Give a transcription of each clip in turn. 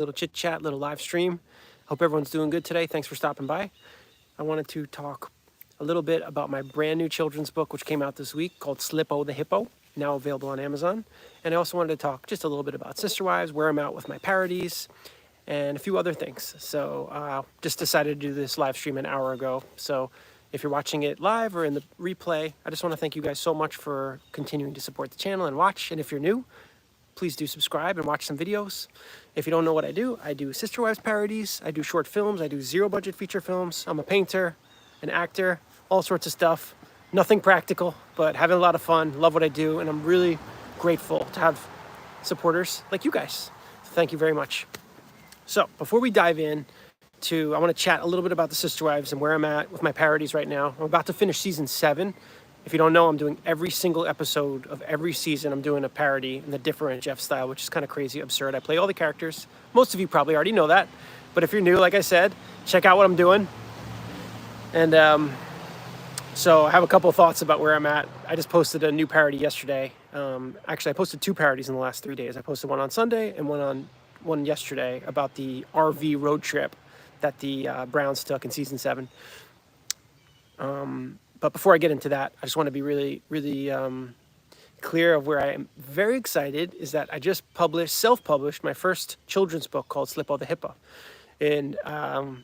little chit chat, little live stream. Hope everyone's doing good today. Thanks for stopping by. I wanted to talk a little bit about my brand new children's book, which came out this week, called Slippo the Hippo, now available on Amazon. And I also wanted to talk just a little bit about Sister Wives, where I'm at with my parodies, and a few other things. So just decided to do this live stream an hour ago. So if you're watching it live or in the replay, I just want to thank you guys so much for continuing to support the channel and watch. And if you're new, please do subscribe and watch some videos. If you don't know what I do Sister Wives parodies, I do short films, I do zero budget feature films. I'm a painter, an actor, all sorts of stuff. Nothing practical, but having a lot of fun, love what I do, and I'm really grateful to have supporters like you guys. So thank you very much. So before we dive in I want to chat a little bit about the Sister Wives and where I'm at with my parodies right now. I'm about to finish season 7. If you don't know, I'm doing every single episode of every season. I'm doing a parody in the DiffeRant Jeff style, which is kind of crazy, absurd. I play all the characters. Most of you probably already know that. But if you're new, like I said, check out what I'm doing. And so I have a couple thoughts about where I'm at. I just posted a new parody yesterday. Actually, I posted 2 parodies in the last 3 days. I posted one on Sunday and one yesterday about the RV road trip that the Browns took in season 7. But before I get into that, I just want to be really, really clear of where I am very excited is that I just self-published my first children's book called Slippo the Hippo. And I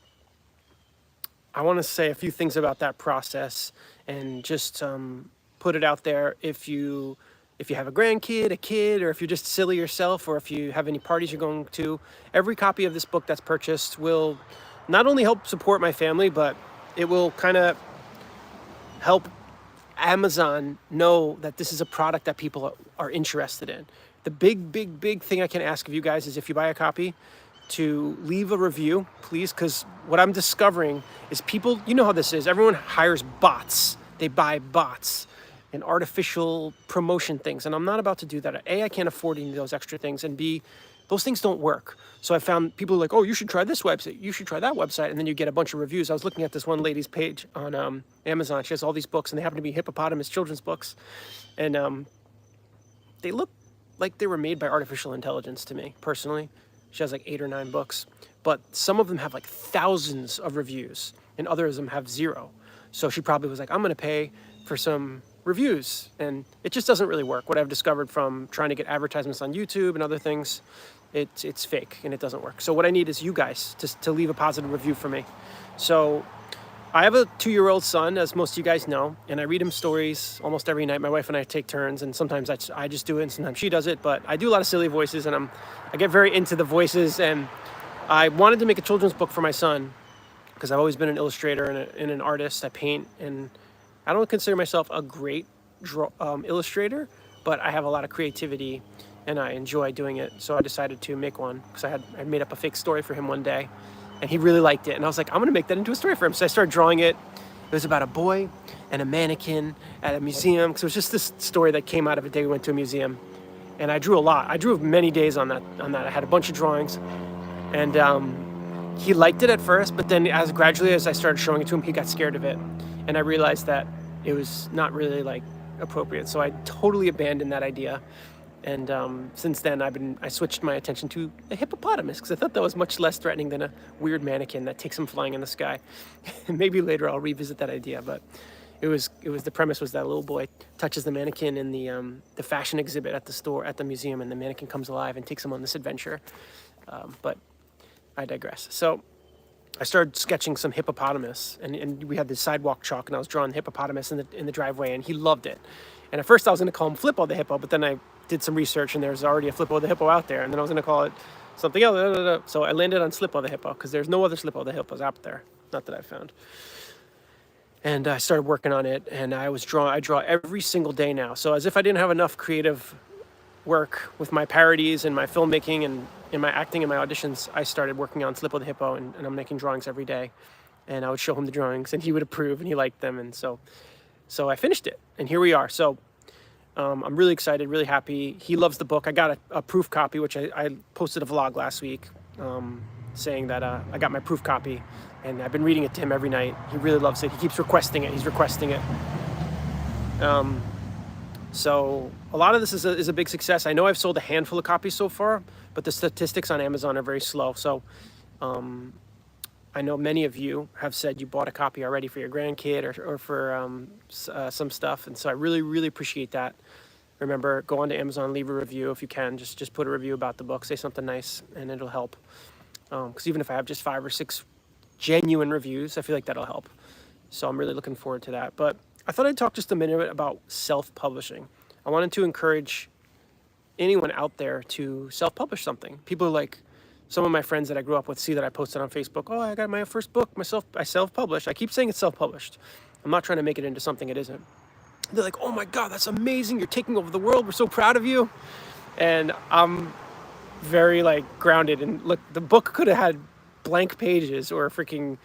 want to say a few things about that process and just put it out there if you have a grandkid, a kid, or if you're just silly yourself, or if you have any parties you're going to. Every copy of this book that's purchased will not only help support my family, but it will kind of help Amazon know that this is a product that people are interested in. The big thing I can ask of you guys is if you buy a copy, to leave a review, please, because what I'm discovering is people, you know how this is, everyone hires bots. They buy bots and artificial promotion things, and I'm not about to do that. A, I can't afford any of those extra things, and B, those things don't work. So I found people like, oh, you should try this website, you should try that website, and then you get a bunch of reviews. I was looking at this one lady's page on Amazon. She has all these books, and they happen to be hippopotamus children's books, and they look like they were made by artificial intelligence to me, personally. She has like 8 or 9 books, but some of them have like thousands of reviews, and others of them have 0. So she probably was like, I'm gonna pay for some reviews, and it just doesn't really work. What I've discovered from trying to get advertisements on YouTube and other things, it's fake and it doesn't work. So what I need is you guys to leave a positive review for me. So I have a 2-year-old son, as most of you guys know, and I read him stories almost every night. My wife and I take turns, and sometimes I just do it and sometimes she does it, but I do a lot of silly voices, and I get very into the voices, and I wanted to make a children's book for my son because I've always been an illustrator and an artist. I paint, and I don't consider myself a great illustrator, but I have a lot of creativity and I enjoy doing it. So I decided to make one because I made up a fake story for him one day, and he really liked it. And I was like, I'm gonna make that into a story for him. So I started drawing it. It was about a boy and a mannequin at a museum. Because it was just this story that came out of a day we went to a museum. And I drew a lot. I drew many days on that. I had a bunch of drawings, and he liked it at first, but then gradually as I started showing it to him, he got scared of it. And I realized that it was not really like appropriate. So I totally abandoned that idea. And since then I switched my attention to a hippopotamus because I thought that was much less threatening than a weird mannequin that takes him flying in the sky. Maybe later I'll revisit that idea, but the premise was that a little boy touches the mannequin in the fashion exhibit at the store, at the museum, and the mannequin comes alive and takes him on this adventure. But I digress. So I started sketching some hippopotamus, and we had this sidewalk chalk, and I was drawing hippopotamus in the driveway, and he loved it. And at first I was going to call him Flippo the Hippo, but then I did some research, and there's already a Flippo the Hippo out there, and then I was going to call it something else. So I landed on Slippo the Hippo because there's no other Slippo the Hippos out there, not that I found. And I started working on it, and I draw every single day now. So as if I didn't have enough creative work with my parodies and my filmmaking and in my acting and my auditions, I started working on Slippo the Hippo, and I'm making drawings every day. And I would show him the drawings, and he would approve, and he liked them, and so I finished it, and here we are. So I'm really excited, really happy. He loves the book. I got a proof copy, which I posted a vlog last week saying that I got my proof copy, and I've been reading it to him every night. He really loves it. He keeps requesting it. He's requesting it. So a lot of this is a big success. I know I've sold a handful of copies so far, but the statistics on Amazon are very slow. So I know many of you have said you bought a copy already for your grandkid or for some stuff, and so I really, really appreciate that. Remember, go on to Amazon, leave a review if you can. Just put a review about the book, say something nice, and it'll help. Because even if I have just 5 or 6 genuine reviews, I feel like that'll help. So I'm really looking forward to that. But I thought I'd talk just a minute about self-publishing. I wanted to encourage anyone out there to self-publish something. People like some of my friends that I grew up with see that I posted on Facebook, oh, I got my first book, I self-published. I keep saying it's self-published. I'm not trying to make it into something it isn't. They're like, oh my God, that's amazing. You're taking over the world. We're so proud of you. And I'm very like grounded. And look, the book could have had blank pages or freaking,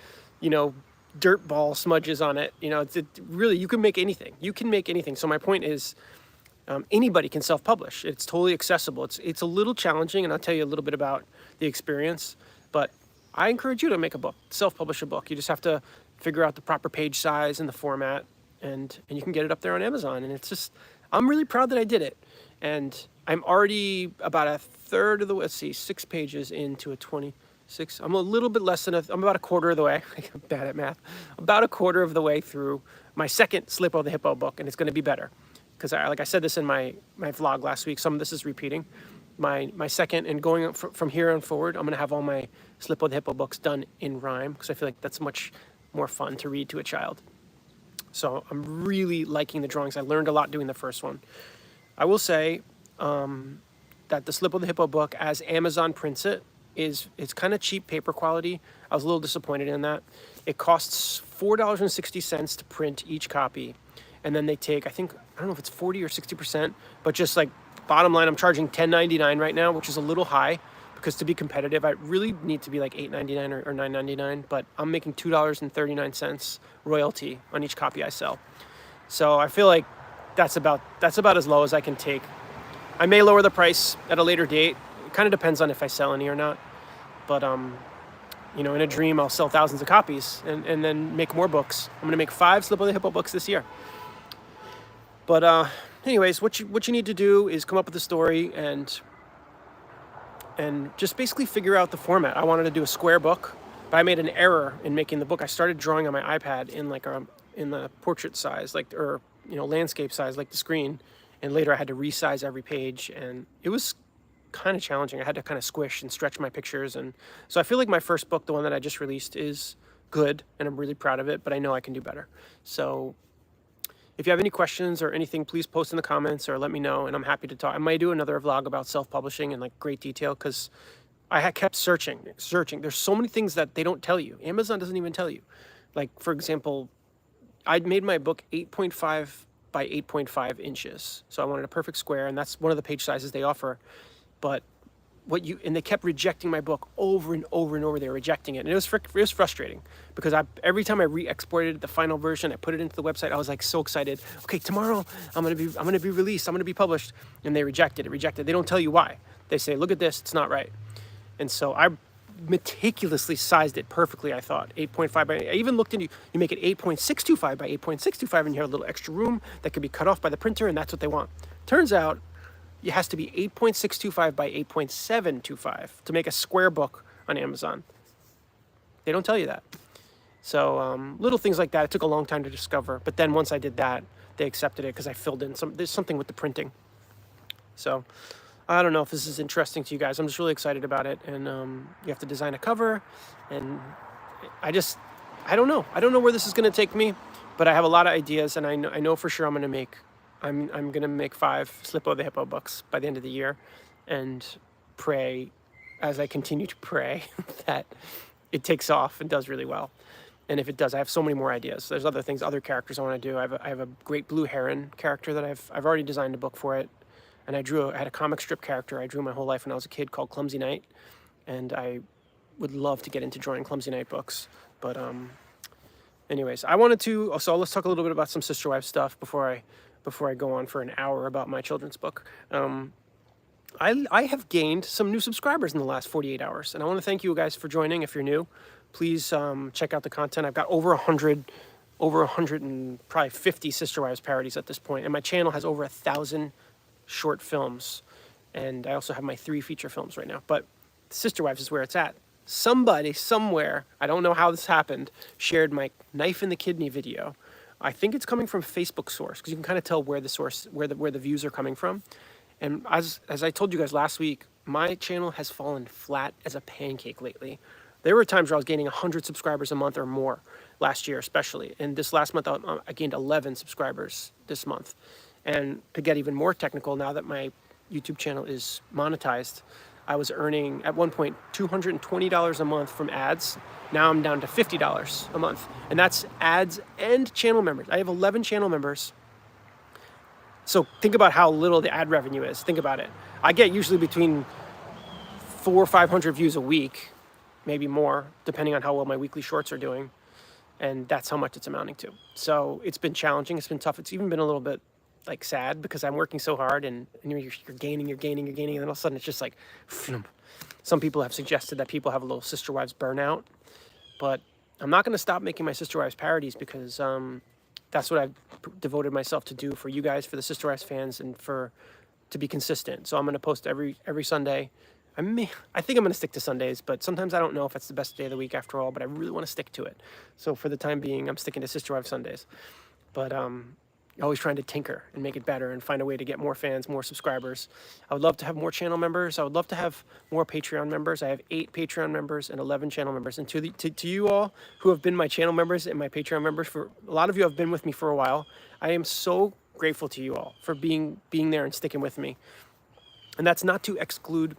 dirt ball smudges on it. Really, you can make anything. You can make anything. So my point is, anybody can self-publish. It's totally accessible. It's a little challenging, and I'll tell you a little bit about the experience. But I encourage you to make a book, self-publish a book. You just have to figure out the proper page size and the format, and you can get it up there on Amazon. And it's just, I'm really proud that I did it. And I'm already about a third of the way, 6 pages into a 26. I'm a little bit less than I'm about a quarter of the way. I'm bad at math. About a quarter of the way through my second Slippo the Hippo book, and it's going to be better. Because like I said this in my vlog last week, some of this is repeating. My second, and going from here on forward, I'm going to have all my Slippo the Hippo books done in rhyme, because I feel like that's much more fun to read to a child. So I'm really liking the drawings. I learned a lot doing the first one. I will say that the Slippo the Hippo book, as Amazon prints it, it's kind of cheap paper quality. I was a little disappointed in that. It costs $4.60 to print each copy. And then they take, I don't know if it's 40 or 60%, but just like bottom line, I'm charging $10.99 right now, which is a little high, because to be competitive, I really need to be like $8.99 or $9.99, but I'm making $2.39 royalty on each copy I sell. So I feel like that's about as low as I can take. I may lower the price at a later date. It kind of depends on if I sell any or not. But in a dream, I'll sell thousands of copies and then make more books. I'm gonna make 5 Slippo the Hippo books this year. But anyways, what you need to do is come up with a story and just basically figure out the format. I wanted to do a square book, but I made an error in making the book. I started drawing on my iPad in the portrait size, landscape size, like the screen, and later I had to resize every page, and it was kind of challenging. I had to kind of squish and stretch my pictures, and so I feel like my first book, the one that I just released, is good, and I'm really proud of it, but I know I can do better. So if you have any questions or anything, please post in the comments or let me know, and I'm happy to talk. I might do another vlog about self-publishing in like great detail, because I had kept searching. There's so many things that they don't tell you. Amazon doesn't even tell you. Like, for example, I'd made my book 8.5 by 8.5 inches. So I wanted a perfect square, and that's one of the page sizes they offer. But and they kept rejecting my book over and over and over. They were rejecting it, and it was frustrating, because every time I re-exported the final version, I put it into the website, I was like so excited. Okay, tomorrow I'm gonna be released. I'm gonna be published, and they rejected it. They don't tell you why. They say, look at this, it's not right. And so I meticulously sized it perfectly. I thought 8.5 by. I even looked into you make it 8.625 by 8.625, and you have a little extra room that could be cut off by the printer, and that's what they want. Turns out it has to be 8.625 by 8.725 to make a square book on Amazon. They don't tell you that. So little things like that, it took a long time to discover. But then once I did that, they accepted it, because I filled in there's something with the printing. So I don't know if this is interesting to you guys. I'm just really excited about it. And you have to design a cover. And I don't know. I don't know where this is going to take me, but I have a lot of ideas, and I know for sure I'm going to make 5 Slippo the Hippo books by the end of the year, and pray, as I continue to pray, that it takes off and does really well. And if it does, I have so many more ideas. There's other characters I want to do. I have a great blue heron character that I've already designed a book for it. And I had a comic strip character I drew my whole life when I was a kid called Clumsy Knight. And I would love to get into drawing Clumsy Knight books. But anyways, so let's talk a little bit about some Sister Wives stuff before I go on for an hour about my children's book. I have gained some new subscribers in the last 48 hours, and I want to thank you guys for joining. If you're new, please check out the content. I've got over 100 and probably 50 Sister Wives parodies at this point, and my channel has over 1,000 short films And I also have my 3 feature films right now. But Sister Wives is where it's at. Somebody, somewhere, I don't know how this happened, shared my knife in the kidney video. I think it's coming from Facebook source, because you can kind of tell where the source, where the views are coming from. And as I told you guys last week, my channel has fallen flat as a pancake lately. There were times where I was gaining 100 subscribers a month or more last year, especially. And this last month, I gained 11 subscribers this month. And to get even more technical, now that my YouTube channel is monetized, I was earning at one point $220 a month from ads. Now I'm down to $50 a month. And that's ads and channel members. I have 11 channel members. So think about how little the ad revenue is. Think about it. I get usually between 400 or 500 views a week, maybe more, depending on how well my weekly shorts are doing. And that's how much it's amounting to. So it's been challenging. It's been tough. It's even been a little bit like sad, because I'm working so hard, and you're gaining, and then all of a sudden it's just like, phew. Some people have suggested that people have a little Sister Wives burnout, but I'm not going to stop making my Sister Wives parodies, because that's what I've devoted myself to do for you guys, for the Sister Wives fans, and to be consistent. So I'm going to post every Sunday. I think I'm going to stick to Sundays, but sometimes I don't know if it's the best day of the week after all, but I really want to stick to it. So for the time being, I'm sticking to Sister Wives Sundays. But always trying to tinker and make it better and find a way to get more fans, more subscribers. I would love to have more channel members. I would love to have more Patreon members. I have 8 Patreon members and 11 channel members. And to you all who have been my channel members and my Patreon members, for a lot of you have been with me for a while, I am so grateful to you all for being there and sticking with me. And that's not to exclude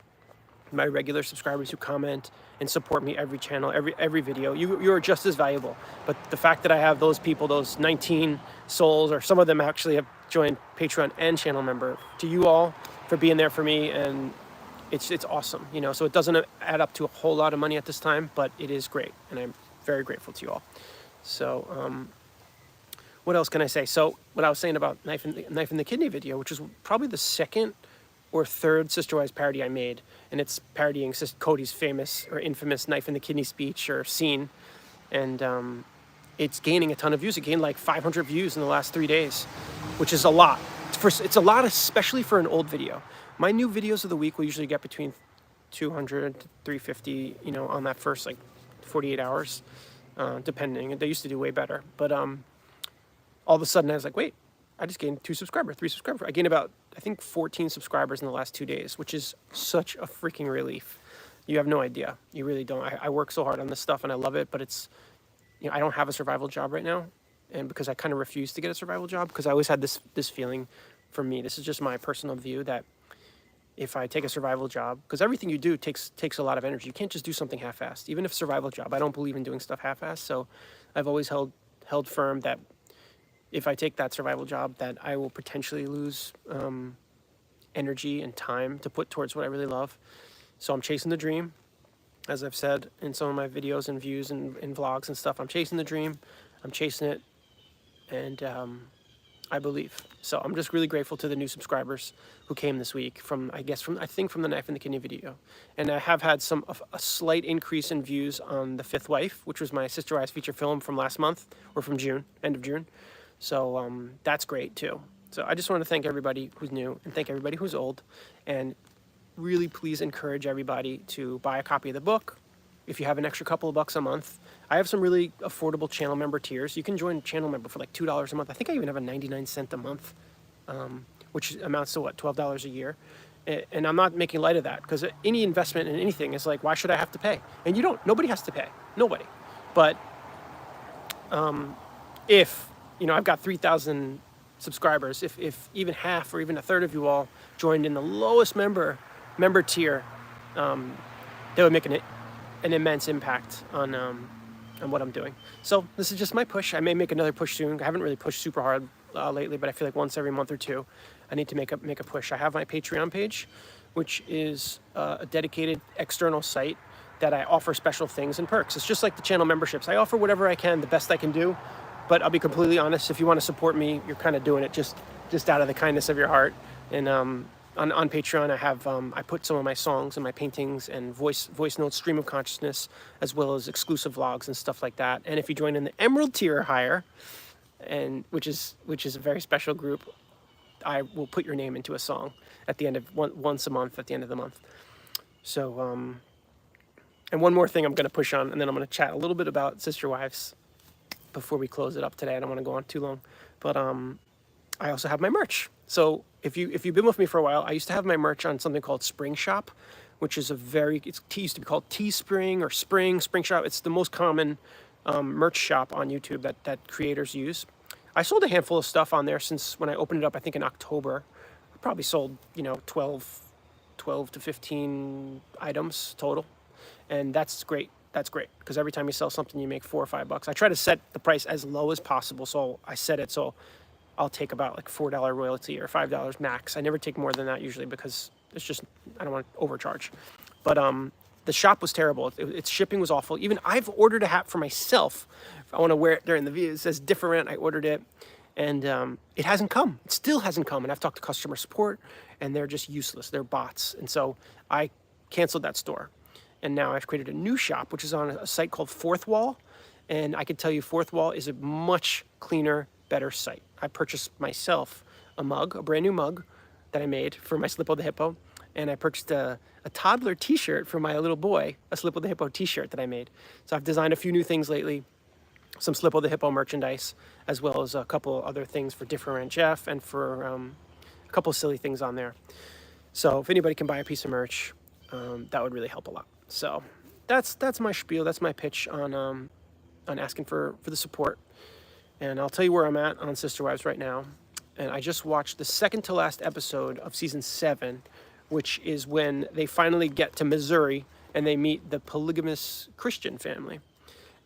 my regular subscribers who comment and support me every channel, every video. You are just as valuable. But the fact that I have those people, those 19 souls, or some of them actually have joined Patreon and channel member, to you all for being there for me, and it's awesome, you know. So it doesn't add up to a whole lot of money at this time, but it is great, and I'm very grateful to you all. So what else can I say? So what I was saying about knife in the kidney video, which is probably the second or third Sister Wives parody I made, and it's parodying Cody's famous or infamous knife in the kidney speech or scene, and it's gaining a ton of views. It gained like 500 views in the last 3 days, which is a lot. It's a lot, especially for an old video. My new videos of the week will usually get between 200 to 350, you know, on that first like 48 hours, depending. They used to do way better, but all of a sudden I was like, wait, I just gained 2 subscribers, 3 subscribers. I gained about, I think, 14 subscribers in the last 2 days, which is such a freaking relief. You have no idea. You really don't. I work so hard on this stuff and I love it, but it's, you know, I don't have a survival job right now. And because I kind of refuse to get a survival job, because I always had this feeling, for me, this is just my personal view, that if I take a survival job, because everything you do takes a lot of energy. You can't just do something half-assed. Even if survival job, I don't believe in doing stuff half-assed. So I've always held firm that if I take that survival job, that I will potentially lose energy and time to put towards what I really love. So I'm chasing the dream, as I've said in some of my videos and views and vlogs and stuff. I'm chasing the dream, I'm chasing it, and I believe. So I'm just really grateful to the new subscribers who came this week from I think from the knife in the kidney video. And I have had a slight increase in views on The Fifth Wife, which was my Sister Wives feature film from last month, or from June, end of June. So that's great too. So I just want to thank everybody who's new and thank everybody who's old, and really please encourage everybody to buy a copy of the book. If you have an extra couple of bucks a month, I have some really affordable channel member tiers. You can join channel member for like $2 a month. I think I even have a 99-cent a month, which amounts to what, $12 a year. And I'm not making light of that, because any investment in anything is like, why should I have to pay? And you don't. Nobody has to pay. Nobody. But if, you know, I've got 3,000 subscribers, if even half or even a third of you all joined in the lowest member tier, they would make an immense impact on what I'm doing. So this is just my push. I may make another push soon. I haven't really pushed super hard lately, but I feel like once every month or two, I need to make a push. I have my Patreon page, which is a dedicated external site that I offer special things and perks. It's just like the channel memberships. I offer whatever I can, the best I can do. But I'll be completely honest, if you want to support me, you're kind of doing it just out of the kindness of your heart. And on Patreon, I have I put some of my songs and my paintings and voice notes, stream of consciousness, as well as exclusive vlogs and stuff like that. And if you join in the Emerald tier or higher, and which is a very special group, I will put your name into a song at the end of once a month at the end of the month. So and one more thing I'm going to push on, and then I'm going to chat a little bit about Sister Wives before we close it up today. I don't want to go on too long, but I also have my merch. So if you've been with me for a while, I used to have my merch on something called Spring Shop, which is it used to be called Teespring or Spring Shop. It's the most common merch shop on YouTube that creators use. I sold a handful of stuff on there since when I opened it up, I think in October. I probably sold, 12 to 15 items total. And that's great. That's great, because every time you sell something, you make $4 or $5. I try to set the price as low as possible, so I set it so I'll take about like $4 royalty or $5 max. I never take more than that usually because it's just, I don't want to overcharge. But the shop was terrible. Its shipping was awful. Even I've ordered a hat for myself. If I want to wear it during the video, it says DiffeRant. I ordered it, and it hasn't come. It still hasn't come. And I've talked to customer support, and they're just useless. They're bots. And so I canceled that store. And now I've created a new shop, which is on a site called Fourth Wall. And I can tell you Fourth Wall is a much cleaner, better site. I purchased myself a mug, a brand new mug that I made for my Slippo the Hippo. And I purchased a toddler t-shirt for my little boy, a Slippo the Hippo t-shirt that I made. So I've designed a few new things lately, some Slippo the Hippo merchandise, as well as a couple other things for DiffeRant Jeff and for a couple of silly things on there. So if anybody can buy a piece of merch, that would really help a lot. So that's my spiel. That's my pitch on asking for the support. And I'll tell you where I'm at on Sister Wives right now. And I just watched the second to last episode of season 7, which is when they finally get to Missouri and they meet the polygamous Christian family.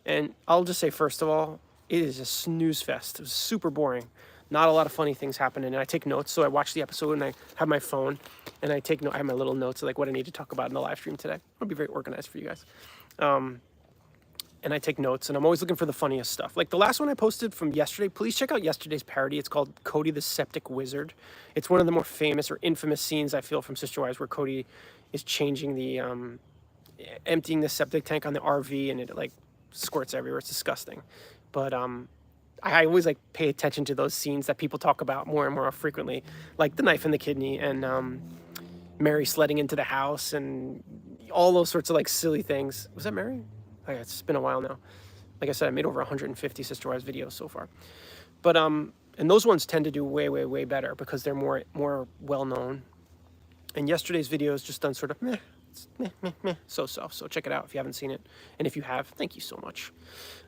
And I'll just say, first of all, it is a snooze fest. It was super boring. Not a lot of funny things happening. And I take notes. So I watch the episode and I have my phone and I take notes. I have my little notes of like what I need to talk about in the live stream today. I'll be very organized for you guys. And I take notes, and I'm always looking for the funniest stuff. Like the last one I posted from yesterday, please check out yesterday's parody. It's called Cody the Septic Wizard. It's one of the more famous or infamous scenes, I feel, from Sister Wives, where Cody is changing the, emptying the septic tank on the RV, and it like squirts everywhere. It's disgusting. But I always like pay attention to those scenes that people talk about more and more frequently, like the knife in the kidney and Mary sledding into the house and all those sorts of like silly things. Was that Mary? Oh, yeah, it's been a while now. Like I said, I made over 150 Sister Wives videos so far. But and those ones tend to do way, way, way better because they're more well known. And yesterday's video is just done sort of meh, so. So check it out if you haven't seen it. And if you have, thank you so much.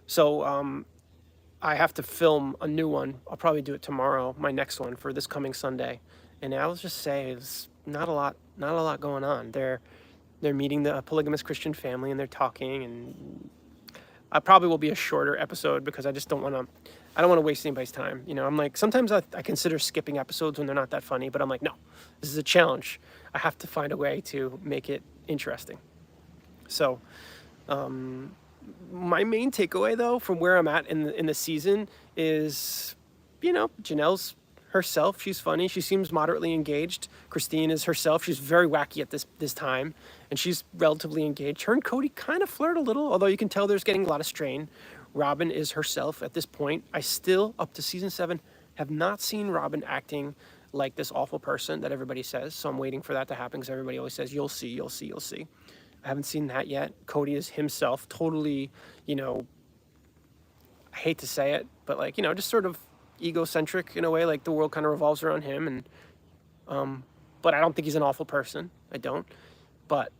So I have to film a new one. I'll probably do it tomorrow, my next one for this coming Sunday. And I'll just say it's not a lot going on. They're meeting the polygamous Christian family and they're talking, and I probably will be a shorter episode because I just don't want to waste anybody's time. I'm like, sometimes I consider skipping episodes when they're not that funny, but I'm like, no, this is a challenge. I have to find a way to make it interesting. So, my main takeaway though, from where I'm at in the season is, Janelle's herself. She's funny. She seems moderately engaged. Christine is herself. She's very wacky at this time, and she's relatively engaged. Her and Cody kind of flirt a little, although you can tell there's getting a lot of strain. Robin is herself at this point. I still, up to season 7, have not seen Robin acting like this awful person that everybody says, so I'm waiting for that to happen because everybody always says, you'll see. I haven't seen that yet. Cody is himself, totally, I hate to say it, but like, just sort of egocentric in a way, like the world kind of revolves around him, and but I don't think he's an awful person. I don't. But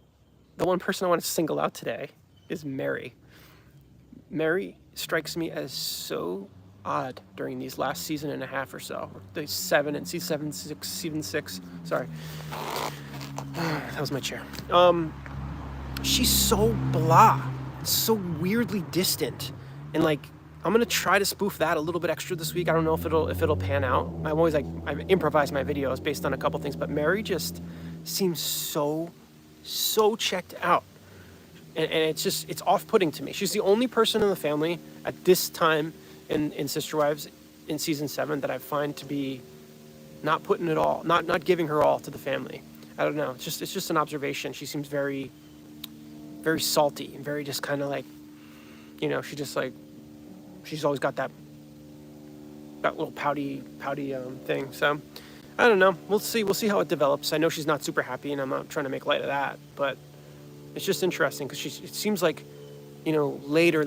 the one person I want to single out today is Mary. Mary strikes me as so odd during these last season and a half or so. The season 6. Sorry, that was my chair. She's so blah, so weirdly distant, and like, I'm gonna try to spoof that a little bit extra this week. I don't know if it'll pan out. I'm always like, I improvise my videos based on a couple things, but Mary just seems so checked out, and it's off-putting to me. She's the only person in the family at this time in Sister Wives in season 7 that I find to be not putting it all, not giving her all to the family. I don't know. It's just an observation. She seems very, very salty and very just kind of like, she just like. She's always got that little pouty thing. So I don't know. We'll see. We'll see how it develops. I know she's not super happy, and I'm not trying to make light of that. But it's just interesting because it seems like, later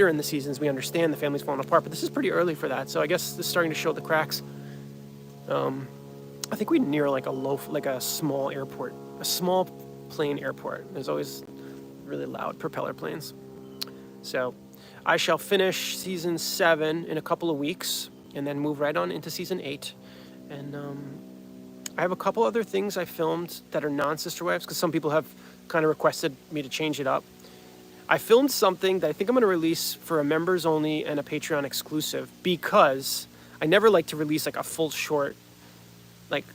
in the seasons we understand the family's falling apart. But this is pretty early for that. So I guess this is starting to show the cracks. I think we're near like a small airport, a small plane airport. There's always really loud propeller planes. So I shall finish season 7 in a couple of weeks and then move right on into season 8. And I have a couple other things I filmed that are non-Sister Wives because some people have kind of requested me to change it up. I filmed something that I think I'm going to release for a members only and a Patreon exclusive because I never like to release like a full short like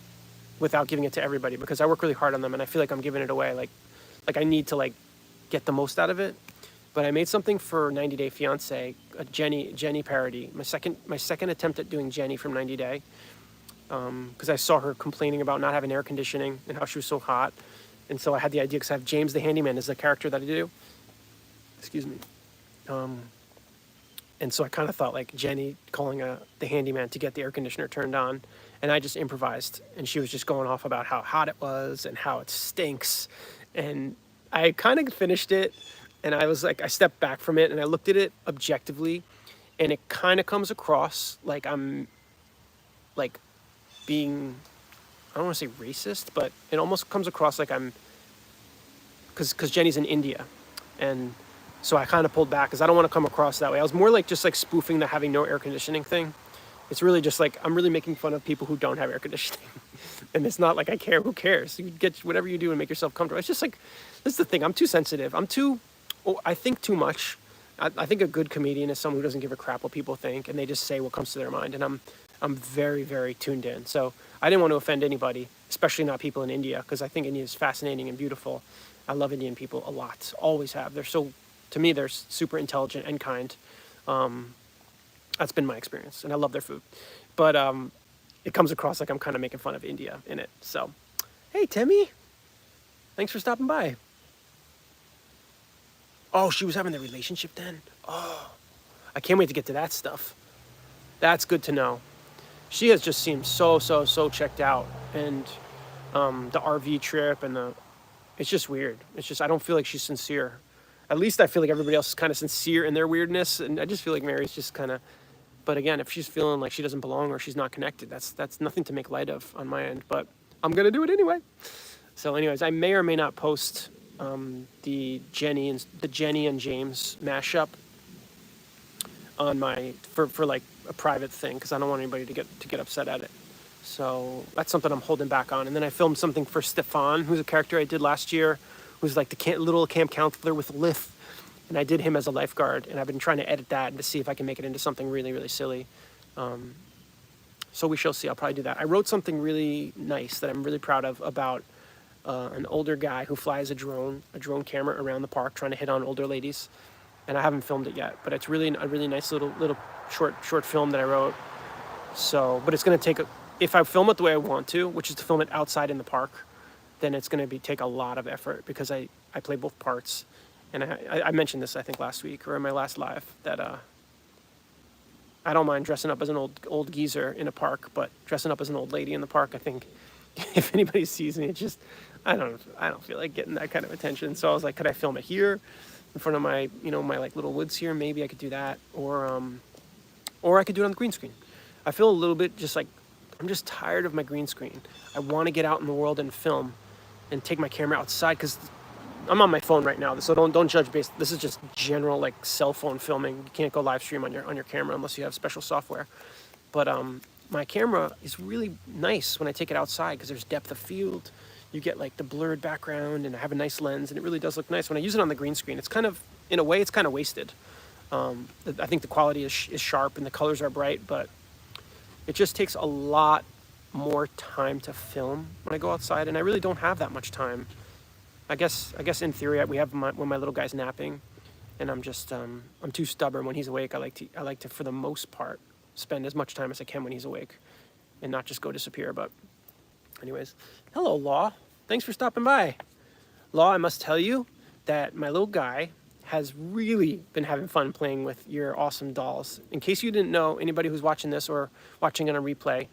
without giving it to everybody because I work really hard on them and I feel like I'm giving it away. Like I need to like get the most out of it. But I made something for 90 Day Fiancé, a Jenny parody. My second attempt at doing Jenny from 90 Day. Because I saw her complaining about not having air conditioning and how she was so hot. And so I had the idea because I have James the Handyman as the character that I do. Excuse me. And so I kind of thought like Jenny calling the handyman to get the air conditioner turned on. And I just improvised. And she was just going off about how hot it was and how it stinks. And I kind of finished it. And I was like, I stepped back from it and I looked at it objectively. And it kind of comes across like I'm like being, I don't want to say racist, but it almost comes across like I'm, because Jenny's in India. And so I kind of pulled back because I don't want to come across that way. I was more like just like spoofing the having no air conditioning thing. It's really just like I'm really making fun of people who don't have air conditioning. And it's not like I care. Who cares? You get whatever you do and make yourself comfortable. It's just like, this is the thing. I'm too sensitive. I think too much. I think a good comedian is someone who doesn't give a crap what people think and they just say what comes to their mind. And I'm very, very tuned in. So I didn't want to offend anybody, especially not people in India, because I think India is fascinating and beautiful. I love Indian people a lot. Always have. To me, they're super intelligent and kind. That's been my experience, and I love their food. But it comes across like I'm kind of making fun of India in it. So, hey, Timmy, thanks for stopping by. Oh, she was having the relationship then? Oh, I can't wait to get to that stuff. That's good to know. She has just seemed so checked out. And the RV trip and it's just weird. It's just, I don't feel like she's sincere. At least I feel like everybody else is kind of sincere in their weirdness. And I just feel like Mary's just kind of, but again, if she's feeling like she doesn't belong or she's not connected, that's nothing to make light of on my end, but I'm going to do it anyway. So anyways, I may or may not post the Jenny and James mashup on my for like a private thing because I don't want anybody to get upset at it. So that's something I'm holding back on. And then I filmed something for Stefan, who's a character I did last year, who's like the little camp counselor with Lith, and I did him as a lifeguard. And I've been trying to edit that to see if I can make it into something really, really silly. So we shall see. I'll probably do that. I wrote something really nice that I'm really proud of about an older guy who flies a drone camera around the park trying to hit on older ladies. And I haven't filmed it yet, but it's really a really nice little short film that I wrote. So, but it's going to if I film it the way I want to, which is to film it outside in the park, then it's going to take a lot of effort because I play both parts. And I mentioned this, I think, last week or in my last live that I don't mind dressing up as an old geezer in a park, but dressing up as an old lady in the park, I think if anybody sees me, it's just, I don't feel like getting that kind of attention. So I was like, could I film it here in front of my like little woods here? Maybe I could do that. Or I could do it on the green screen. I feel a little bit just like, I'm just tired of my green screen. I want to get out in the world and film and take my camera outside because I'm on my phone right now. So don't judge based. This is just general like cell phone filming. You can't go live stream on your camera unless you have special software. But my camera is really nice when I take it outside because there's depth of field. You get like the blurred background and I have a nice lens and it really does look nice. When I use it on the green screen, it's kind of, in a way, it's kind of wasted. I think the quality is sharp and the colors are bright, but it just takes a lot more time to film when I go outside, and I really don't have that much time. I guess in theory we have when my little guy's napping, and I'm just I'm too stubborn when he's awake. I like to for the most part spend as much time as I can when he's awake, and not just go disappear. But anyways, hello Law, thanks for stopping by. Law, I must tell you that my little guy has really been having fun playing with your awesome dolls. In case you didn't know, anybody who's watching this or watching it on replay,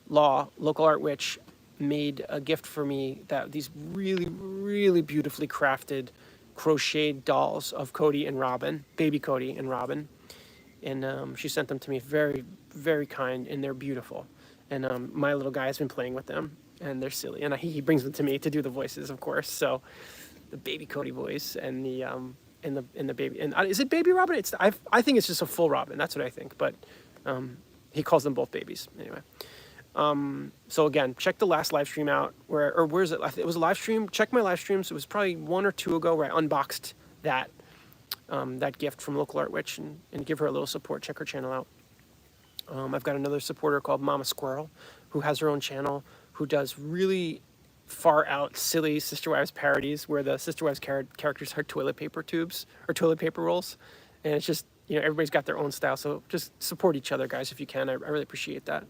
Local Art Witch, made a gift for me, that these really, really beautifully crafted crocheted dolls of Cody and Robin, baby Cody and Robin. And she sent them to me. Very, very kind, and they're beautiful. And my little guy has been playing with them, and they're silly. And he brings them to me to do the voices, of course. So the baby Cody voice and the baby, and is it baby Robin? I think it's just a full Robin. That's what I think. But he calls them both babies anyway. So again, check the last live stream out. Where is it? It was a live stream. Check my live streams. It was probably 1 or 2 ago where I unboxed that gift from Local Art Witch, and give her a little support. Check her channel out. I've got another supporter called Mama Squirrel, who has her own channel, who does really far out, silly Sister Wives parodies, where the Sister Wives characters are toilet paper tubes or toilet paper rolls, and it's just, everybody's got their own style. So just support each other, guys, if you can. I really appreciate that.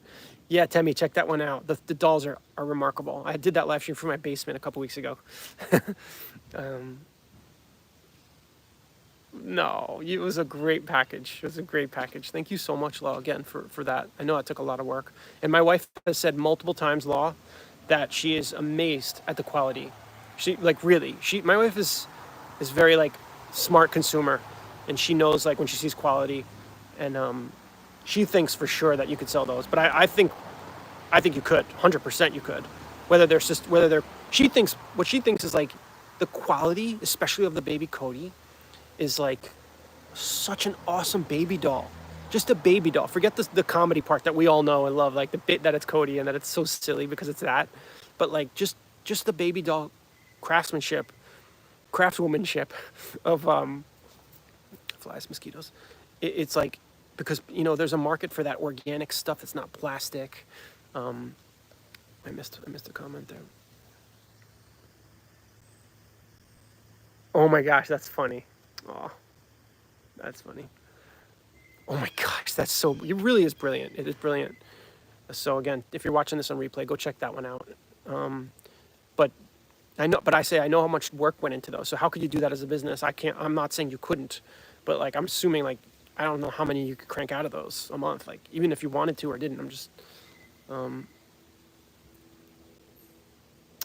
Yeah, Temmie, check that one out. The dolls are remarkable. I did that live stream from my basement a couple weeks ago. No, it was a great package. It was a great package. Thank you so much, Law, again, for that. I know it took a lot of work. And my wife has said multiple times, Law, that she is amazed at the quality. My wife is very, smart consumer, and she knows, when she sees quality, and she thinks for sure that you could sell those. But I think you could, 100% you could. She thinks is, the quality, especially of the baby Cody, is such an awesome baby doll. Just a baby doll. Forget the comedy part that we all know and love, the bit that it's Cody and that it's so silly because it's that. But just the baby doll craftswomanship of flies, mosquitoes. It's because there's a market for that organic stuff that's not plastic. I missed a comment there. Oh my gosh, that's funny. Oh, that's funny. Oh my gosh, it really is brilliant. It is brilliant. So again, if you're watching this on replay, go check that one out. But I know how much work went into those. So how could you do that as a business? I'm not saying you couldn't, but I'm assuming I don't know how many you could crank out of those a month. Even if you wanted to or didn't, I'm just,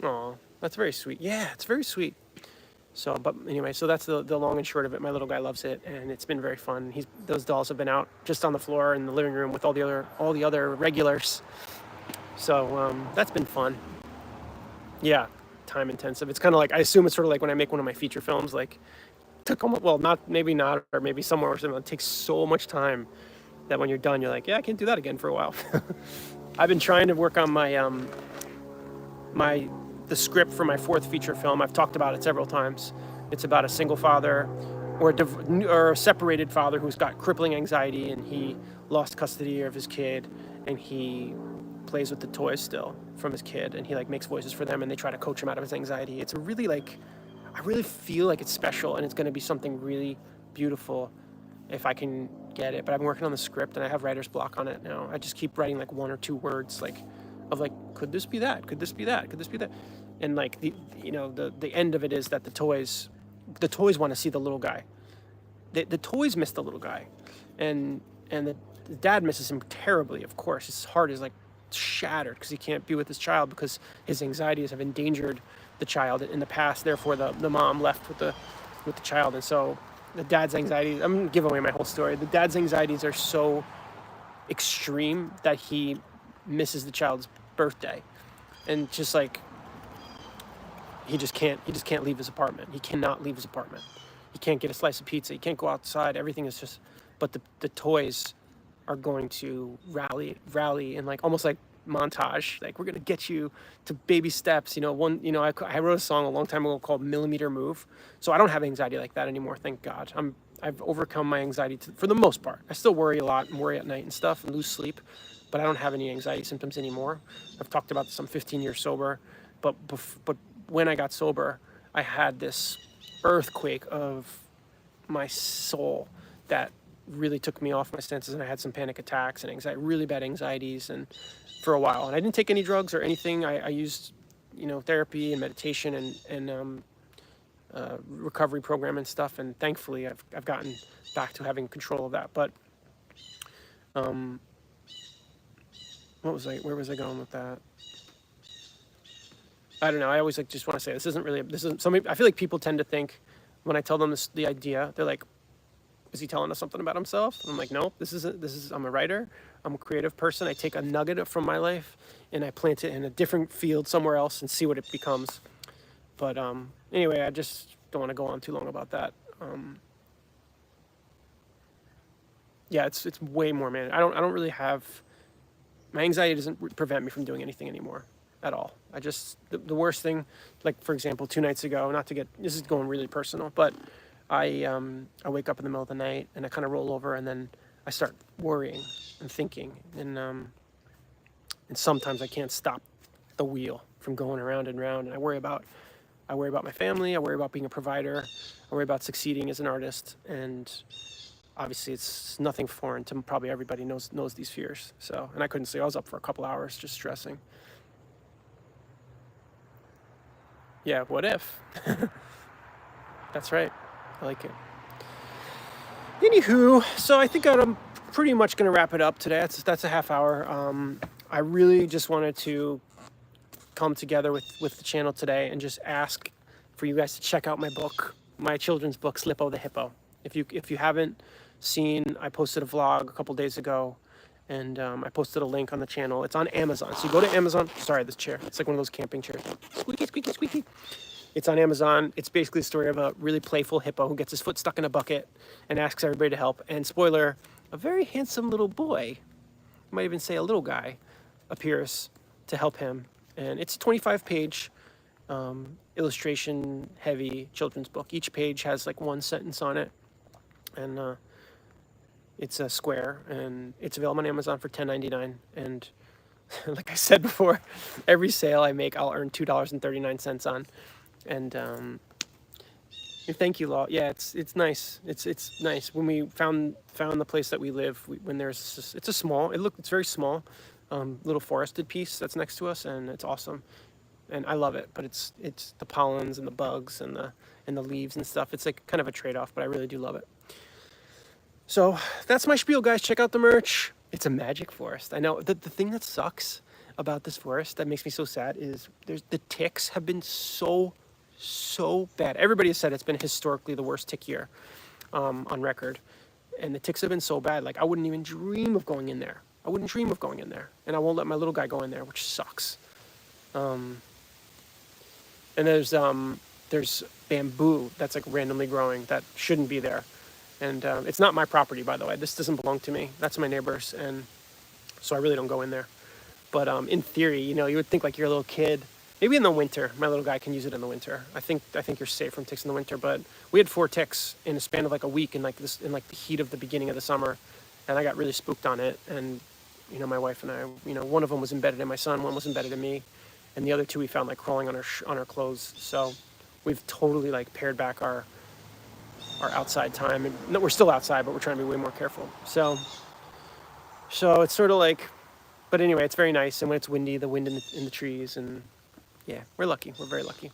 oh, that's very sweet. Yeah, it's very sweet. So, but anyway, so that's the long and short of it. My little guy loves it, and it's been very fun. Those dolls have been out just on the floor in the living room with all the other regulars. So that's been fun. Yeah, time intensive. It's kind of I assume it's sort of when I make one of my feature films, took almost, well, maybe not, or maybe somewhere or something. It takes so much time that when you're done, you're like, yeah, I can't do that again for a while. I've been trying to work on my the script for my 4th feature film. I've talked about it several times. It's about a single father or a separated father who's got crippling anxiety, and he lost custody of his kid, and he plays with the toys still from his kid, and he makes voices for them, and they try to coach him out of his anxiety. It's a really I really feel like it's special, and it's going to be something really beautiful if I can get it. But I've been working on the script, and I have writer's block on it now. I just keep writing 1 or 2 words could this be that? Could this be that? Could this be that? And the end of it is that the toys want to see the little guy. The toys miss the little guy, and the dad misses him terribly. Of course, his heart is shattered because he can't be with his child because his anxieties have endangered the child in the past. Therefore, the mom left with the child, and so the dad's anxieties. I'm gonna give away my whole story. The dad's anxieties are so extreme that he misses the child's birthday, and just he just can't leave his apartment. He cannot leave his apartment. He can't get a slice of pizza. He can't go outside. Everything is just, but the toys are going to rally and almost montage. We're gonna get you to baby steps. I wrote a song a long time ago called Millimeter Move. So I don't have anxiety like that anymore. Thank God. I've overcome my anxiety for the most part. I still worry a lot and worry at night and stuff and lose sleep, but I don't have any anxiety symptoms anymore. I've talked about this. I'm 15 years sober, but when I got sober, I had this earthquake of my soul that really took me off my senses, and I had some panic attacks and anxiety, really bad anxieties, and for a while. And I didn't take any drugs or anything. I used, therapy and meditation and recovery program and stuff, and thankfully I've gotten back to having control of that. But where was I going with that? I don't know. I always like just want to say this isn't some. I feel like people tend to think when I tell them the idea, they're like, is he telling us something about himself? And I'm like, nope, I'm a writer. I'm a creative person. I take a nugget from my life and I plant it in a different field somewhere else and see what it becomes. But anyway, I just don't want to go on too long about that. Yeah, it's way more I don't really have, my anxiety doesn't prevent me from doing anything anymore at all. I just, the worst thing, like for example, 2 nights ago, not to get, this is going really personal, but I wake up in the middle of the night and I kind of roll over and then I start worrying and thinking and sometimes I can't stop the wheel from going around and around, and I worry about my family, I worry about being a provider, I worry about succeeding as an artist, and obviously it's nothing foreign to probably everybody knows these fears. So, and I couldn't sleep. I was up for a couple hours just stressing. Yeah, what if? That's right. I like it. Anywho, so I think I'm pretty much going to wrap it up today. That's a half hour. I really just wanted to come together with the channel today and just ask for you guys to check out my book, my children's book, Slippo the Hippo. If you haven't seen, I posted a vlog a couple days ago, and I posted a link on the channel. It's on Amazon. So you go to Amazon. Sorry, this chair. It's like one of those camping chairs. Squeaky, squeaky, squeaky. It's on Amazon. It's basically the story of a really playful hippo who gets his foot stuck in a bucket and asks everybody to help. And spoiler, a very handsome little boy, you might even say a little guy, appears to help him. And it's a 25-page illustration-heavy children's book. Each page has like one sentence on it. And it's a square, and it's available on Amazon for $10.99. And like I said before, every sale I make, I'll earn $2.39 on. And thank you, Law. Yeah, it's nice. It's nice. When we found the place that we live, it's very small, little forested piece that's next to us, and it's awesome, and I love it. But it's the pollens and the bugs and the leaves and stuff. It's like kind of a trade-off, but I really do love it. So that's my spiel, guys. Check out the merch. It's a magic forest. I know the thing that sucks about this forest that makes me so sad is the ticks have been so bad. Everybody has said it's been historically the worst tick year on record, and the ticks have been so bad. Like I wouldn't even dream of going in there. I wouldn't dream of going in there, and I won't let my little guy go in there, which sucks. And there's bamboo that's like randomly growing that shouldn't be there. And it's not my property, by the way. This doesn't belong to me. That's my neighbor's, and so I really don't go in there. But in theory, you would think like you're a little kid. Maybe in the winter, my little guy can use it in the winter. I think you're safe from ticks in the winter. But we had 4 ticks in a span of like a week in the heat of the beginning of the summer, and I got really spooked on it. And my wife and I, one of them was embedded in my son, one was embedded in me, and the other 2 we found like crawling on our clothes. So we've totally like pared back our outside time, and no, we're still outside, but we're trying to be way more careful. So it's sort of like, but anyway, it's very nice. And when it's windy, the wind in the trees, and yeah, we're lucky. We're very lucky.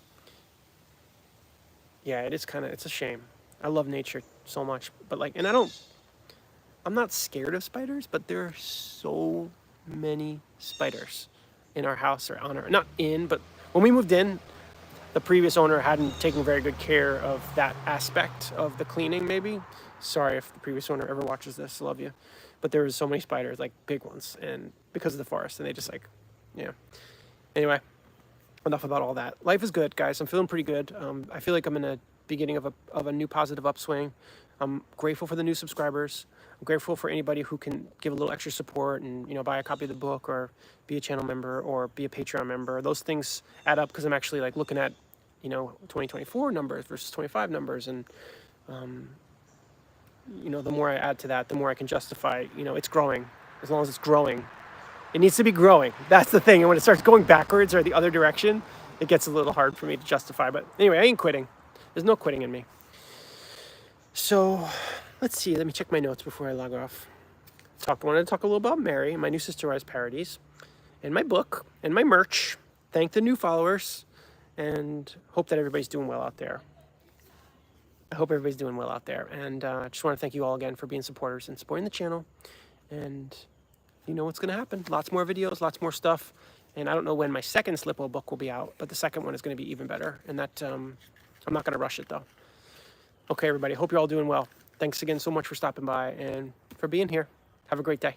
Yeah, it's a shame. I love nature so much, but like, and I'm not scared of spiders, but there are so many spiders in our house, or but when we moved in, the previous owner hadn't taken very good care of that aspect of the cleaning, maybe. Sorry if the previous owner ever watches this, I love you. But there was so many spiders, like big ones, and because of the forest, and they just like, yeah. Anyway, enough about all that. Life is good, guys. I'm feeling pretty good. I feel like I'm in a beginning of a new positive upswing. I'm grateful for the new subscribers. I'm grateful for anybody who can give a little extra support and, buy a copy of the book, or be a channel member, or be a Patreon member. Those things add up, because I'm actually like looking at, 2024 numbers versus 25 numbers. And, the more I add to that, the more I can justify, it's growing. As long as it's growing, it needs to be growing. That's the thing. And when it starts going backwards or the other direction, it gets a little hard for me to justify. But anyway, I ain't quitting. There's no quitting in me. So let's see. Let me check my notes before I log off. I wanted to talk a little about Mary, my new Sister Rise parodies, and my book, and my merch. Thank the new followers, and hope that everybody's doing well out there. I hope everybody's doing well out there. And I just want to thank you all again for being supporters and supporting the channel. And you know what's going to happen. Lots more videos, lots more stuff. And I don't know when my second Slippo book will be out, but the second one is going to be even better. And that I'm not going to rush it though. Okay, everybody. Hope you're all doing well. Thanks again so much for stopping by and for being here. Have a great day.